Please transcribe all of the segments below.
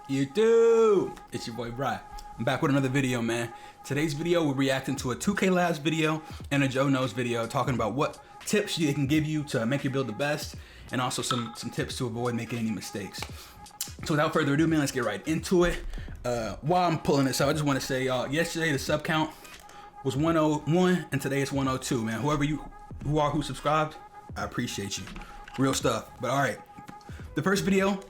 YouTube, it's your boy Bry. I'm back with another video, man. Today's video, we're reacting to a 2K Labs video and a Joe Knows video talking about what tips they can give you to make your build the best, and also some tips to avoid making any mistakes. So without further ado, man, let's get right into it. While I'm pulling this up, I just want to say, yesterday the sub count was 101 and today it's 102, man. Who subscribed, I appreciate you. Real stuff. But all right, the first video,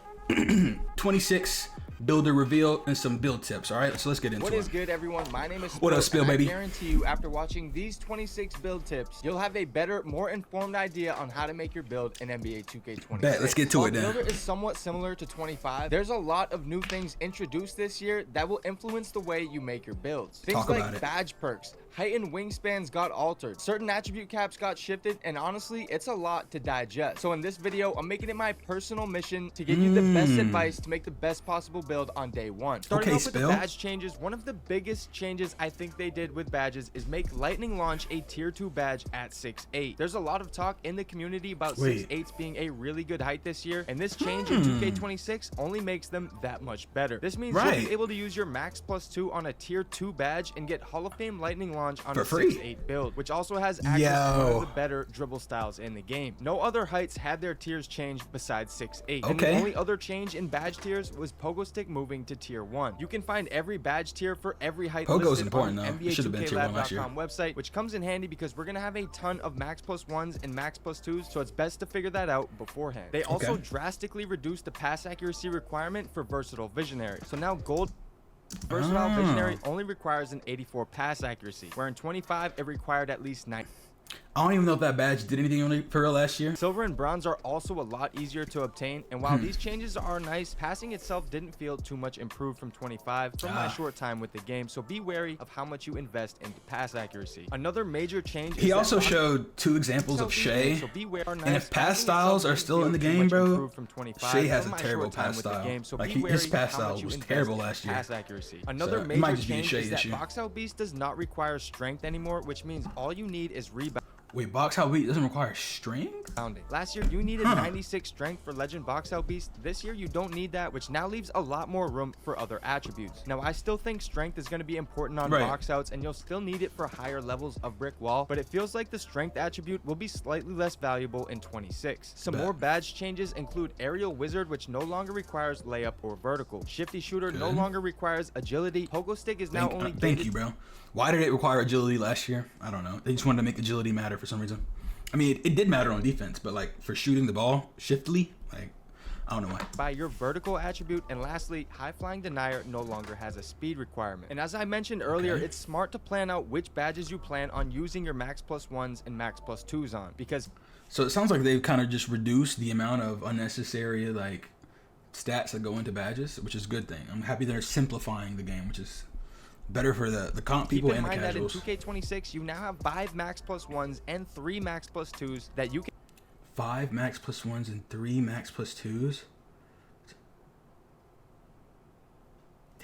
26 builder reveal and some build tips. All right, so let's get into it. What is good, everyone? My name is Spill. What up, Spill, baby? I guarantee you, after watching these 26 build tips, you'll have a better, more informed idea on how to make your build in NBA 2K26. Bet, let's get to it then. Builder is somewhat similar to 25. There's a lot of new things introduced this year that will influence the way you make your builds. Things like badge perks, height and wingspans got altered, certain attribute caps got shifted, and honestly, it's a lot to digest. So in this video, I'm making it my personal mission to give you the best advice to make the best possible build on day one. Starting off with the badge changes, one of the biggest changes I think they did with badges is make Lightning Launch a tier 2 badge at 6'8". There's a lot of talk in the community about 6'8s being a really good height this year, and this change in 2K26 only makes them that much better. This means you'll be able to use your max +2 on a tier 2 badge and get Hall of Fame Lightning Launch on a 6'8 build, which also has access to one of the better dribble styles in the game. No other heights had their tiers changed besides 6'8. And the only other change in badge tiers was Pogo Stick moving to tier 1. You can find every badge tier for every height listed on the NBA2KLab.com website, which comes in handy because we're going to have a ton of max +1s and max +2s, so it's best to figure that out beforehand. They also drastically reduced the pass accuracy requirement for Versatile Visionary. So now Gold Versatile Visionary only requires an 84 pass accuracy, where in 25 it required at least 90. I don't even know if that badge did anything for real last year. Silver and bronze are also a lot easier to obtain, and while these changes are nice, passing itself didn't feel too much improved from 25 from my short time with the game, so be wary of how much you invest into pass accuracy. Another major change is he also showed 2 examples of Shea, so beware, and if pass styles are still in the game, bro, Shea has a terrible pass style. So like his pass style was terrible last year. Pass accuracy. Another major change is that Box Out Beast does not require strength anymore, which means all you need is rebound. Wait, Box Out Beast doesn't require strength? Last year, you needed 96 strength for Legend Box Out Beast. This year, you don't need that, which now leaves a lot more room for other attributes. Now, I still think strength is going to be important on box outs, and you'll still need it for higher levels of Brick Wall, but it feels like the strength attribute will be slightly less valuable in 26. Some more badge changes include Aerial Wizard, which no longer requires layup or vertical. Shifty Shooter no longer requires agility. Pogo Stick is now only Thank you, bro. Why did it require agility last year? I don't know. They just wanted to make agility matter for some reason. I mean, it did matter on defense, but like for shooting the ball shiftily, like I don't know why. By your vertical attribute. And lastly, High Flying Denier no longer has a speed requirement. And as I mentioned earlier, it's smart to plan out which badges you plan on using your max +1s and max +2s on, because so it sounds like they've kind of just reduced the amount of unnecessary like stats that go into badges, which is a good thing. I'm happy they're simplifying the game, which is better for the comp people and the casuals. Keep in mind that in 2K26, you now have 5 max +1s and 3 max +2s that you can. 5 max +1s and 3 max +2s?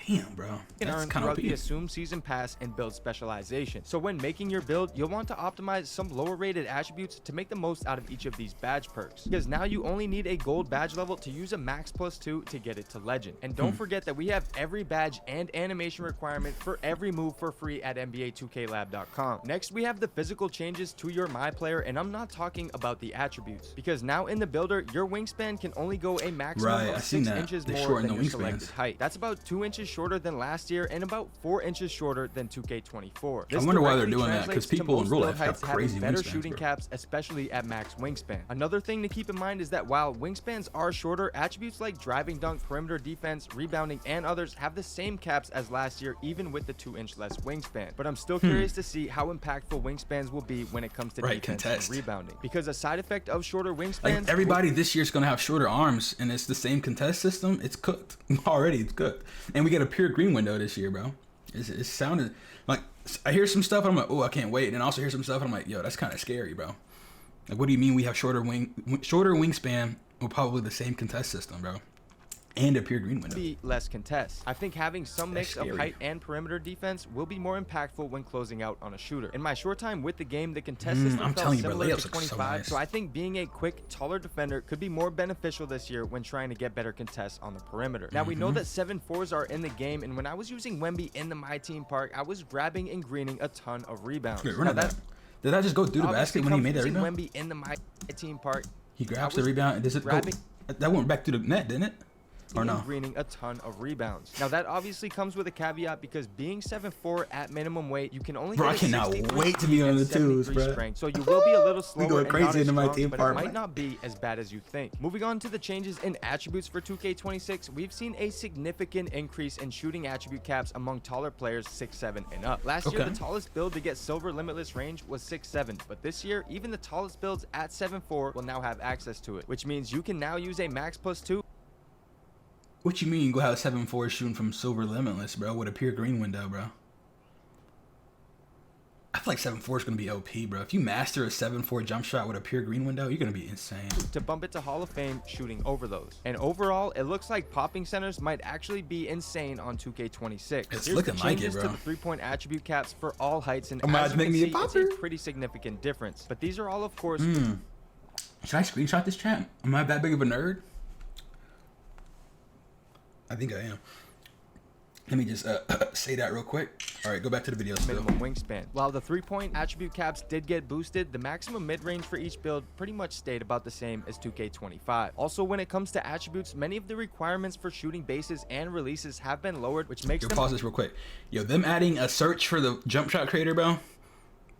Damn, bro. That's kind of the assumed season pass and build specialization. So when making your build, you'll want to optimize some lower rated attributes to make the most out of each of these badge perks, because now you only need a gold badge level to use a max +2 to get it to legend. And don't forget that we have every badge and animation requirement for every move for free at NBA2KLab.com. Next, we have the physical changes to your My Player, and I'm not talking about the attributes, because now in the builder, your wingspan can only go a maximum of 6 inches more than your selected height. That's about 2 inches shorter than last year and about 4 inches shorter than 2K24. I wonder why they're doing that, because people in real life have crazy better shooting caps, especially at max wingspan. Another thing to keep in mind is that while wingspans are shorter, attributes like driving dunk, perimeter defense, rebounding, and others have the same caps as last year, even with the 2-inch less wingspan. But I'm still curious to see how impactful wingspans will be when it comes to defense and rebounding, because a side effect of shorter wingspans, like everybody this year's gonna have shorter arms, and it's the same contest system. It's cooked already. It's cooked, and we get a pure green window this year, bro. It sounded like, I hear some stuff and I'm like, oh, I can't wait, and I also hear some stuff and I'm like, yo, that's kind of scary, bro. Like, what do you mean we have shorter wingspan with probably the same contest system, bro? and a pure green window. Be less contests. I think having some mix of height and perimeter defense will be more impactful when closing out on a shooter. In my short time with the game, the contest system felt similar to 25, so I think being a quick, taller defender could be more beneficial this year when trying to get better contests on the perimeter. Now, we know that 7'4s are in the game, and when I was using Wemby in the My Team Park, I was grabbing and greening a ton of rebounds. Wait, did I just go through the basket when he made that rebound? Wemby in the My Team Park, he grabs the rebound and does it go? That went back to the net, didn't it? Or no? Greening a ton of rebounds. Now that obviously comes with a caveat because being 7'4" at minimum weight, you can only get I cannot wait to be on the twos, bro. Strength, so you will be a little slower. We going crazy into My Team Park, but it might not be as bad as you think. Moving on to the changes in attributes for 2K26, we've seen a significant increase in shooting attribute caps among taller players 6'7" and up. Last year, the tallest build to get silver limitless range was 6'7", but this year, even the tallest builds at 7'4" will now have access to it, which means you can now use a max +2. What you mean you go have 7'4" shooting from silver limitless, bro, with a pure green window, bro? I feel like 7'4" is going to be OP, bro. If you master a 7'4" jump shot with a pure green window, you're going to be insane. To bump it to Hall of Fame shooting over those. And overall, it looks like popping centers might actually be insane on 2K26. It's looking like it, bro. To the three-point attribute caps for all heights, and as you can see, it's a pretty significant difference. But these are all, of course... Should I screenshot this chat? Am I that big of a nerd? I think I am. Let me just say that real quick. All right, go back to the video. Minimum wingspan. While the three-point attribute caps did get boosted, the maximum mid-range for each build pretty much stayed about the same as 2K25. Also, when it comes to attributes, many of the requirements for shooting bases and releases have been lowered, which makes them... Pause this real quick. Yo, them adding a search for the jump shot creator, bro.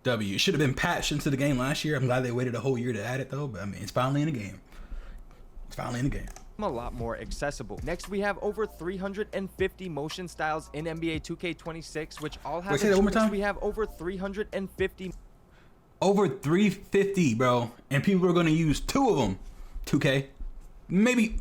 W. It should have been patched into the game last year. I'm glad they waited a whole year to add it, though. But I mean, it's finally in the game. It's finally in the game. A lot more accessible. Next, we have over 350 motion styles in NBA 2K26, which all have... Wait, say that one more time? We have over 350. Over 350, bro. And people are going to use 2 of them. 2K. Maybe...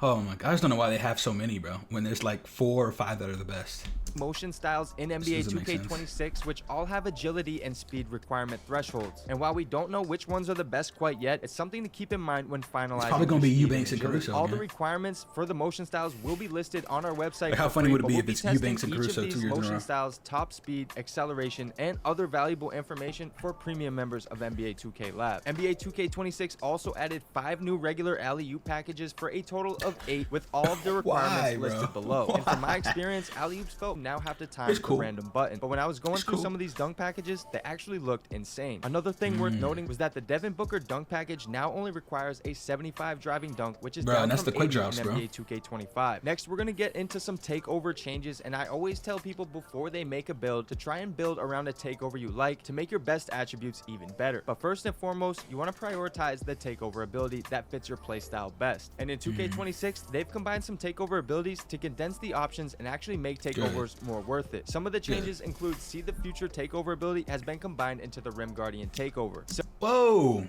Oh my god, I just don't know why they have so many, bro. When there's like 4 or 5 that are the best. Motion styles in NBA 2K26, which all have agility and speed requirement thresholds. And while we don't know which ones are the best quite yet, it's something to keep in mind when finalizing. It's probably gonna be Eubanks and Caruso. All the requirements for the motion styles will be listed on our website. Like how funny would it be if it's Eubanks and Caruso 2 years in a row? Motion styles, top speed, acceleration, and other valuable information for premium members of NBA 2K Lab. NBA 2K26 also added 5 new regular alley-oop packages for a total of 8, with all of the requirements listed below. And from my experience, alley-oops felt now have to time the random button. But when I was going through some of these dunk packages, they actually looked insane. Another thing worth noting was that the Devin Booker dunk package now only requires a 75 driving dunk, which is down from 80 in NBA 2K25. Next, we're going to get into some takeover changes, and I always tell people before they make a build to try and build around a takeover you like to make your best attributes even better. But first and foremost, you want to prioritize the takeover ability that fits your playstyle best. And in 2K26, they've combined some takeover abilities to condense the options and actually make takeovers more worth it. Some of the changes include See the Future takeover ability has been combined into the Rim Guardian takeover. Whoa!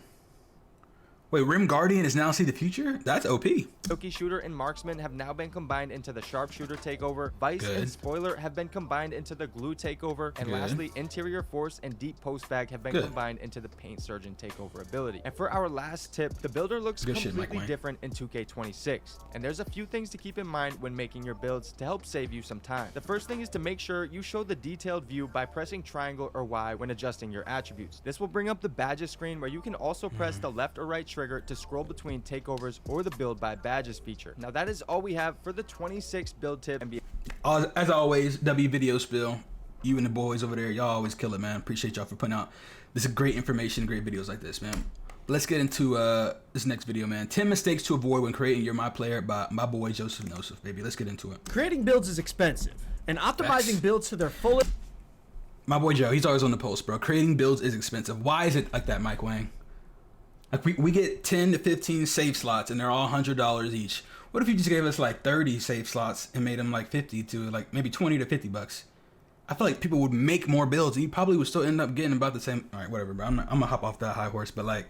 Wait, Rim Guardian is now See the Future? That's OP. Silky Shooter and Marksman have now been combined into the Sharpshooter takeover. Vice and Spoiler have been combined into the Glue takeover. And lastly, Interior Force and Deep Post Bag have been combined into the Paint Surgeon takeover ability. And for our last tip, the builder looks completely different in 2K26. And there's a few things to keep in mind when making your builds to help save you some time. The first thing is to make sure you show the detailed view by pressing triangle or Y when adjusting your attributes. This will bring up the badges screen where you can also press the left or right trigger to scroll between takeovers or the build by badges feature. Now that is all we have for the 26 build tip. As always, W Video Spill, you and the boys over there, y'all always kill it, man. Appreciate y'all for putting out this great information, great videos like this, man. Let's get into this next video, man. 10 mistakes to avoid when creating your My Player by my boy Joseph Nosif, baby. Let's get into it. Creating builds is expensive, and optimizing builds to their fullest. My boy Joe, he's always on the post, bro. Creating builds is expensive. Why is it like that, Mike Wang? Like we get 10 to 15 save slots and they're all $100 each. What if you just gave us like 30 save slots and made them like 50 to like maybe 20 to 50 bucks? I feel like people would make more builds and you probably would still end up getting about the same. All right, whatever, bro. I'm gonna hop off that high horse, but like,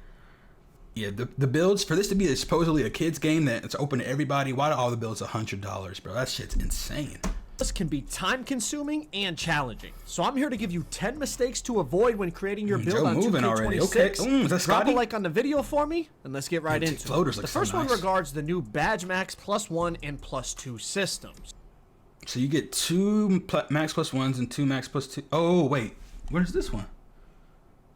yeah, the builds for this to be supposedly a kids game that it's open to everybody. Why do all the builds $100, bro? That shit's insane. This can be time consuming and challenging. So I'm here to give you 10 mistakes to avoid when creating your build on 2K26. Okay. Is that Drop a Scotty? like on the video for me, and let's get right into it. The first one regards the new Badge Max +1 and +2 systems. So you get 2 Max +1s and 2 Max +2. Oh, wait. Where's this one?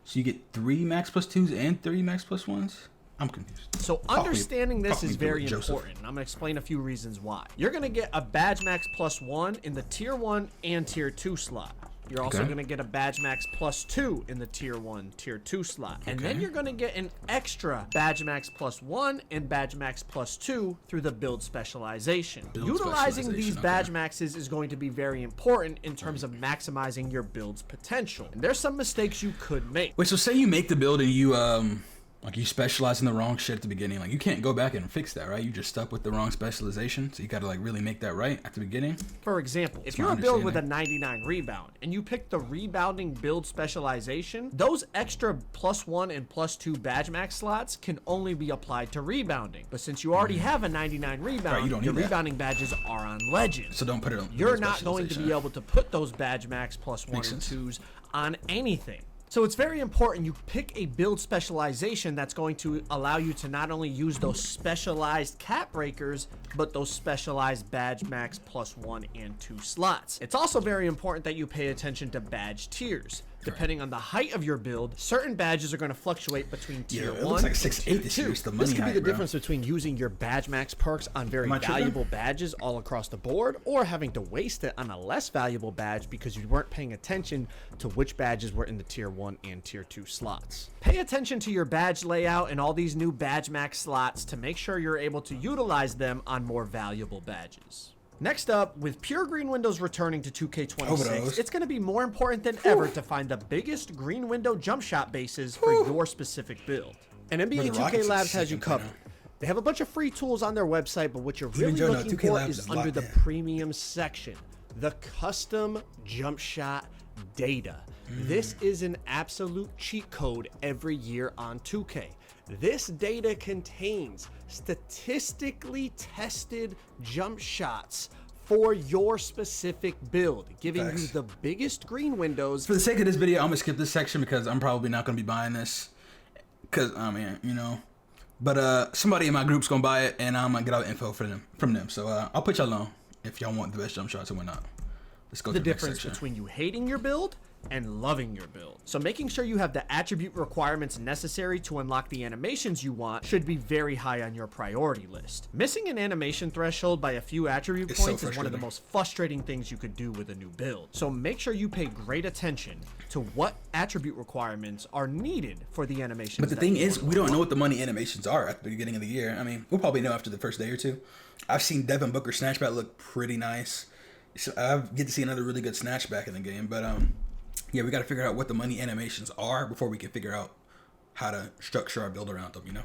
So you get 3 Max +2s and 3 Max +1s? I'm confused. So understanding this is very important. I'm going to explain a few reasons why. You're going to get a Badge Max +1 in the Tier 1 and Tier 2 slot. You're also going to get a Badge Max +2 in the Tier 1, Tier 2 slot. And then you're going to get an extra Badge Max +1 and Badge Max +2 through the build specialization. Utilizing these Badge Maxes is going to be very important in terms of maximizing your build's potential. And there's some mistakes you could make. Wait, so say you make the build and you, like you specialize in the wrong shit at the beginning. Like you can't go back and fix that, right? You just stuck with the wrong specialization. So you got to like really make that right at the beginning. For example, if you're a build with a 99 rebound and you pick the rebounding build specialization, those extra +1 and +2 Badge Max slots can only be applied to rebounding. But since you already have a 99 rebound, your rebounding badges are on Legend. So don't put it on. You're not going to be able to put those Badge Max +1 and 2s on anything. So it's very important you pick a build specialization that's going to allow you to not only use those specialized cap breakers, but those specialized Badge Max +1 and 2 slots. It's also very important that you pay attention to badge tiers. Depending on the height of your build, certain badges are going to fluctuate between Tier 1 looks like and 6'8" Tier this 2. year. It's the money This could be height, the bro. difference between using your Badge Max perks on very valuable badges all across the board, or having to waste it on a less valuable badge because you weren't paying attention to which badges were in the Tier 1 and Tier 2 slots. Pay attention to your badge layout and all these new Badge Max slots to make sure you're able to utilize them on more valuable badges. Next up, with pure green windows returning to 2K26, it's going to be more important than ever to find the biggest green window jump shot bases for your specific build. And NBA 2K Labs has you covered. They have a bunch of free tools on their website, but what you're really looking for is under the premium section, the custom jump shot data. This is an absolute cheat code every year on 2K. This data contains statistically tested jump shots for your specific build, giving you the biggest green windows. For the sake of this video, I'm gonna skip this section because I'm probably not gonna be buying this. Cause I mean, you know, but somebody in my group's gonna buy it, and I'm gonna get all the info from them. So I'll put y'all on if y'all want the best jump shots and whatnot. Let's go to the difference between you hating your build and loving your build. So making sure you have the attribute requirements necessary to unlock the animations you want should be very high on your priority list. Missing an animation threshold by a few attribute points is one of the most frustrating things you could do with a new build. So make sure you pay great attention to what attribute requirements are needed for the animations. But the thing is, we don't know what the money animations are at the beginning of the year. I mean, we'll probably know after the first day or two. I've seen Devin Booker snatchback look pretty nice. So I get to see another really good snatchback in the game, but yeah, we got to figure out what the money animations are before we can figure out how to structure our build around them, you know?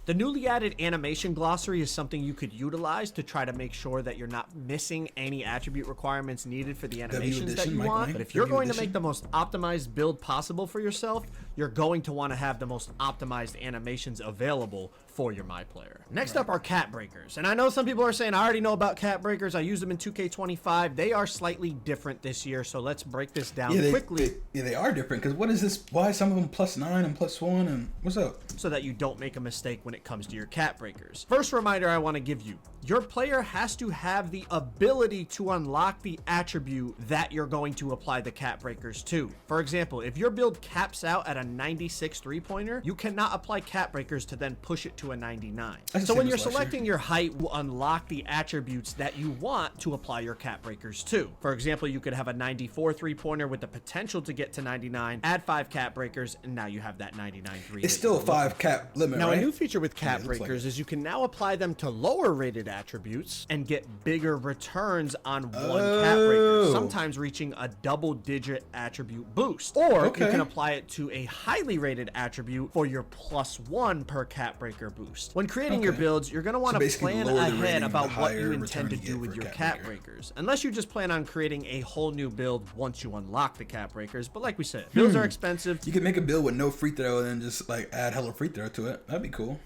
The newly added animation glossary is something you could utilize to try to make sure that you're not missing any attribute requirements needed for the animations that you want. But if you're going to make the most optimized build possible for yourself, you're going to want to have the most optimized animations available for your My Player. Next up are cat breakers. And I know some people are saying, I already know about cat breakers. I use them in 2K25. They are slightly different this year, so let's break this down quickly. They are different, because what is this? Why some of them +9 and +1 and what's up? So that you don't make a mistake when it comes to your cat breakers. First reminder I want to give you, your player has to have the ability to unlock the attribute that you're going to apply the cat breakers to. For example, if your build caps out at a 96 3-pointer, you cannot apply cat breakers to then push it to a 99. So when you're selecting your height, will unlock the attributes that you want to apply your cat breakers to. For example, you could have a 94 3-pointer with the potential to get to 99, add 5 cat breakers, and now you have that 99 3. It's still a 5 cap limit, now, right? A new feature with cat breakers is you can now apply them to lower rated attributes and get bigger returns on one cat breaker, sometimes reaching a double-digit attribute boost. Or you can apply it to a highly rated attribute for your +1 per cat breaker boost. When creating your builds, you're going to want to plan ahead about what you intend to do with your cat breakers, unless you just plan on creating a whole new build once you unlock the cat breakers. But like we said, builds are expensive. You can make a build with no free throw and then just like add hella free throw to it. That'd be cool.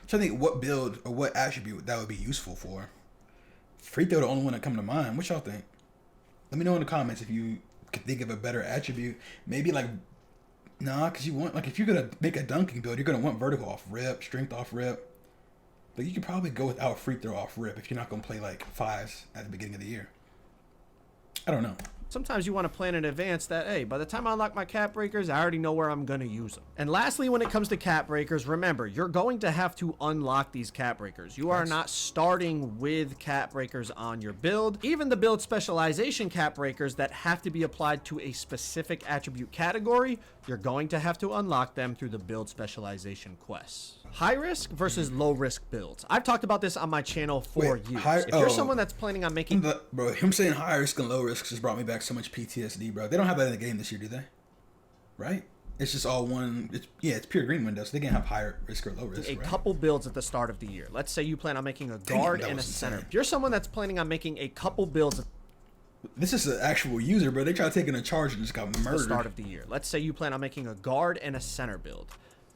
I'm trying to think what build or what attribute that would be useful for Free throw the only one that come to mind. What y'all think? Let me know in the comments if you could think of a better attribute. Maybe like, nah, because you want, like, if you're going to make a dunking build, you're going to want vertical off rip, strength off rip. But you could probably go without free throw off rip if you're not going to play like fives at the beginning of the year. I don't know. Sometimes you want to plan in advance that, hey, by the time I unlock my cap breakers, I already know where I'm going to use them. And lastly, when it comes to cap breakers, remember, you're going to have to unlock these cap breakers. You are not starting with cap breakers on your build. Even the build specialization cap breakers that have to be applied to a specific attribute category, you're going to have to unlock them through the build specialization quests. High risk versus low risk builds. I've talked about this on my channel for years. If you're someone that's planning on making... Bro, him saying high risk and low risk just brought me back so much PTSD, bro. They don't have that in the game this year, do they? Right? It's just all one... It's pure green window, so they can't have higher risk or low risk, a couple builds at the start of the year. Let's say you plan on making a guard and a center. If you're someone that's planning on making a couple builds... This is an actual user, bro. They tried taking a charge and just got murdered. At the start of the year. Let's say you plan on making a guard and a center build.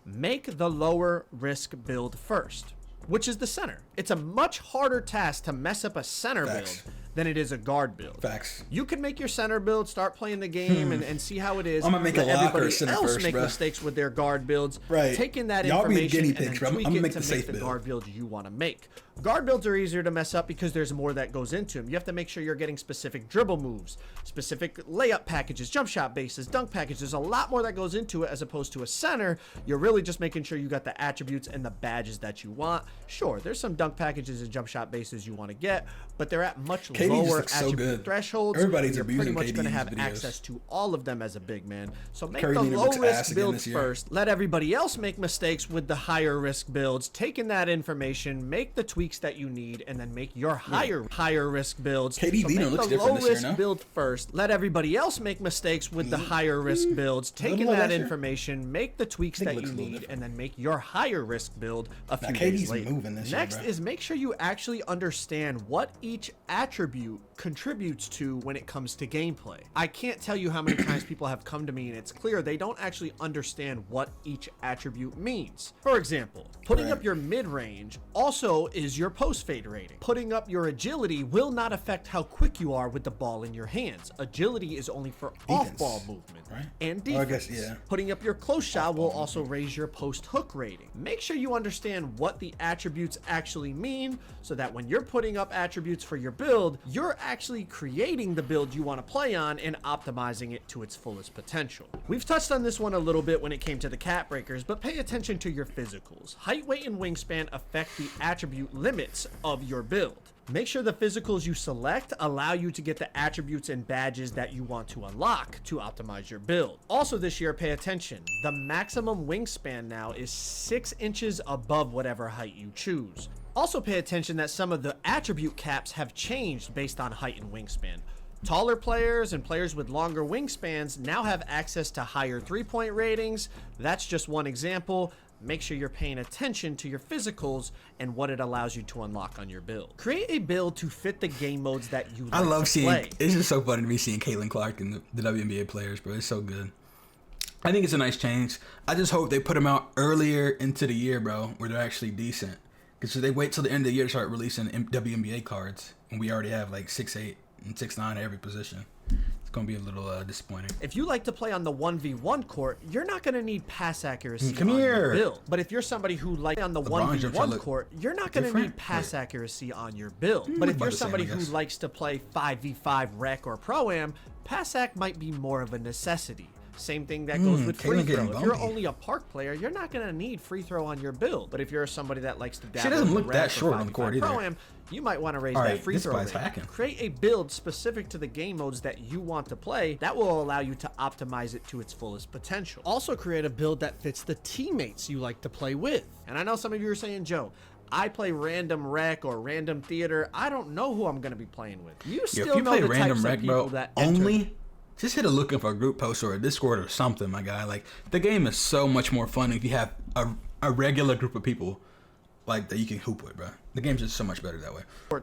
Make the lower risk build first, which is the center. It's a much harder task to mess up a center build than it is a guard build. Facts. You can make your center build, start playing the game, and see how it is. I'm gonna make a locker center else first, make bro. mistakes with their guard builds. Right. Taking that Y'all be information guinea and pigs, then bro. tweak I'm gonna it make to the make safe the build. guard build you want to make. Guard builds are easier to mess up because there's more that goes into them. You have to make sure you're getting specific dribble moves, specific layup packages, jump shot bases, dunk packages. There's a lot more that goes into it as opposed to a center. You're really just making sure you got the attributes and the badges that you want. Sure, there's some dunk packages and jump shot bases you want to get, but they're at much lower attribute thresholds. Everybody's You're abusing pretty much going to KD's have videos. access to all of them as a big man. So make Curry the Leader low looks ass risk again builds this year. first. Let everybody else make mistakes with the higher risk builds. Taking that information, make the tweaks that you need, and then make your higher risk builds. KD so Leader make looks the different low this year, risk no? build first. Let everybody else make mistakes with the higher risk builds. Taking that information, make the tweaks that you need, and then make your higher risk build a few days later. Next is make sure you actually understand what each attribute contributes to when it comes to gameplay. I can't tell you how many times people have come to me and it's clear they don't actually understand what each attribute means. For example, putting up your mid-range also is your post-fade rating. Putting up your agility will not affect how quick you are with the ball in your hands. Agility is only for off-ball movement and defense. Putting up your close shot will also raise your post-hook rating. Make sure you understand what the attributes actually mean so that when you're putting up attributes for your build, you're actually creating the build you want to play on and optimizing it to its fullest potential. We've touched on this one a little bit when it came to the cap breakers, but pay attention to your physicals. Height, weight, and wingspan affect the attribute limits of your build. Make sure the physicals you select allow you to get the attributes and badges that you want to unlock to optimize your build. Also this year, pay attention. The maximum wingspan now is 6 inches above whatever height you choose. Also pay attention that some of the attribute caps have changed based on height and wingspan. Taller players and players with longer wingspans now have access to higher 3-point ratings. That's just one example. Make sure you're paying attention to your physicals and what it allows you to unlock on your build. Create a build to fit the game modes that you like. I love seeing play. It's just so funny to me seeing Caitlin Clark and the WNBA players, bro. It's so good. I think it's a nice change. I just hope they put them out earlier into the year, bro, where they're actually decent. Because if they wait till the end of the year to start releasing WNBA cards, and we already have like 6'8" and 6'9" at every position, it's going to be a little disappointing. If you like to play on the 1v1 court, you're not going to need pass accuracy on your build. But if you're somebody who likes on the 1v1 court, you're not going to need pass accuracy on your build. But if you're somebody who likes to play 5v5 rec or pro-am, pass ac might be more of a necessity. Same thing that goes with free throw. If you're only a park player, you're not going to need free throw on your build. But if you're somebody that likes to dabble, she doesn't look that short on the court either. Pro-am, you might want to raise that free throw rate. Create a build specific to the game modes that you want to play that will allow you to optimize it to its fullest potential. Also create a build that fits the teammates you like to play with. And I know some of you are saying, Joe, I play random rec or random theater. I don't know who I'm going to be playing with. You still know the types of people that enter. Just hit a looking for a group post or a Discord or something, my guy. Like, the game is so much more fun if you have a regular group of people like that you can hoop with, bro. The game's just so much better that way.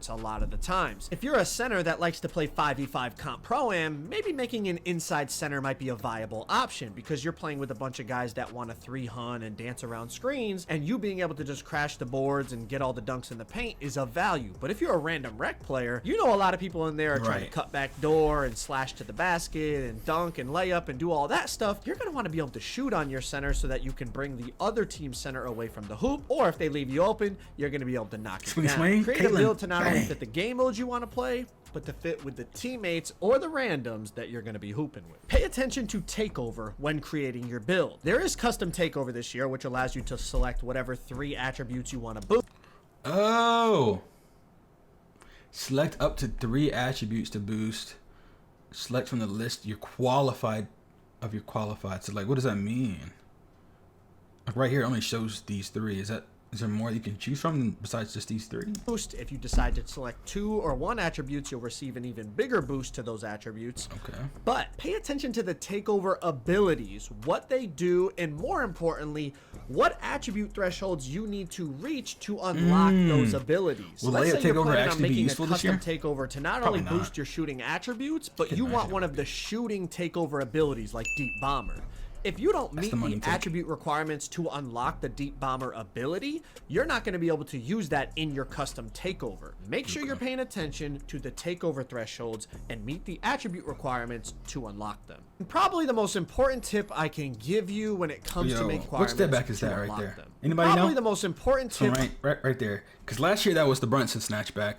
A lot of the times. If you're a center that likes to play 5v5 comp pro-am, maybe making an inside center might be a viable option because you're playing with a bunch of guys that want to 3-hunt and dance around screens, and you being able to just crash the boards and get all the dunks in the paint is of value. But if you're a random rec player, you know a lot of people in there are trying to cut back door and slash to the basket and dunk and layup and do all that stuff. You're going to want to be able to shoot on your center so that you can bring the other team's center away from the hoop, or if they leave you open, you're going to be able to knock it down. Create a build to not only fit the game modes you want to play, but to fit with the teammates or the randoms that you're going to be hooping with. Pay attention to takeover when creating your build. There is custom takeover this year, which allows you to select whatever 3 attributes you want to boost. Oh, select up to 3 attributes to boost. Select from the list your qualified. So like, what does that mean? Like right here, it only shows these 3. Is there more you can choose from besides just these 3? Boost. If you decide to select 2 or 1 attributes, you'll receive an even bigger boost to those attributes. Okay. But pay attention to the takeover abilities, what they do, and more importantly, what attribute thresholds you need to reach to unlock those abilities. Will layup takeover actually be useful this year? Takeover to not only boost your shooting attributes, but you want one of the shooting takeover abilities like Deep Bomber. If you don't meet the attribute requirements to unlock the Deep Bomber ability, you're not going to be able to use that in your custom takeover. Make sure you're paying attention to the takeover thresholds and meet the attribute requirements to unlock them. And probably the most important tip I can give you when it comes to make requirements. What step back is that right there? Anybody know? Probably the most important tip. Right there. Because last year that was the Brunson snatchback.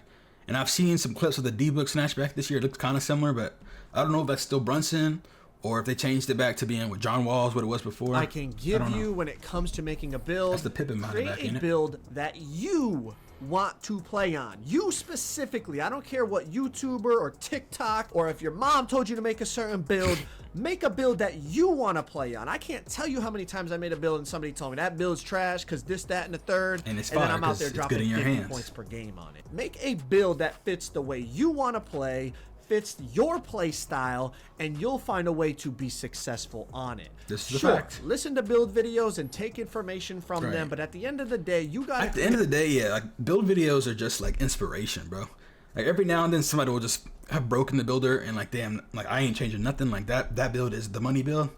And I've seen some clips of the D-Book snatchback this year. It looks kind of similar, but I don't know if that's still Brunson or if they changed it back to being with John Walls, what it was before. I can give you, when it comes to making a build, that's the Pippen create back, a build that you want to play on. You specifically. I don't care what YouTuber or TikTok, or if your mom told you to make a certain build, make a build that you want to play on. I can't tell you how many times I made a build and somebody told me that build's trash because this, that, and the third, and then I'm out there dropping 50 points per game on it. Make a build that fits the way you want to play, fits your play style, and you'll find a way to be successful on it. This is the fact. Listen to build videos and take information from them, but at the end of the day, you got at the end of the day, yeah, like build videos are just like inspiration, bro. Like every now and then somebody will just have broken the builder and like, damn, like I ain't changing nothing, like that build is the money build.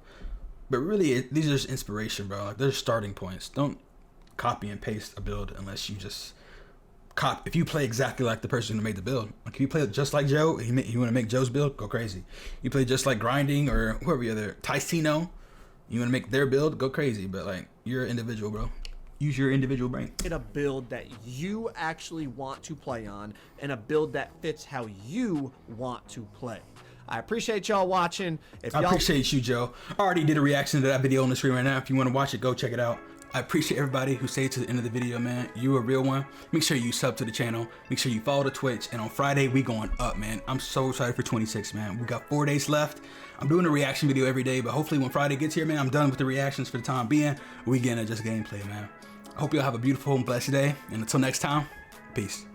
But really these are just inspiration, bro. Like they're starting points. Don't copy and paste a build unless you just if you play exactly like the person who made the build. Like if you play just like Joe, you want to make Joe's build, go crazy. You play just like Grinding or whoever the other, Ticino, you want to make their build, go crazy. But like, you're an individual, bro. Use your individual brain. Get a build that you actually want to play on and a build that fits how you want to play. I appreciate y'all watching. I appreciate you, Joe. I already did a reaction to that video on the screen right now. If you want to watch it, go check it out. I appreciate everybody who stayed to the end of the video, man. You a real one. Make sure you sub to the channel. Make sure you follow the Twitch. And on Friday, we going up, man. I'm so excited for 26, man. We got 4 days left. I'm doing a reaction video every day, but hopefully when Friday gets here, man, I'm done with the reactions for the time being. We getting just gameplay, man. I hope y'all have a beautiful and blessed day. And until next time, peace.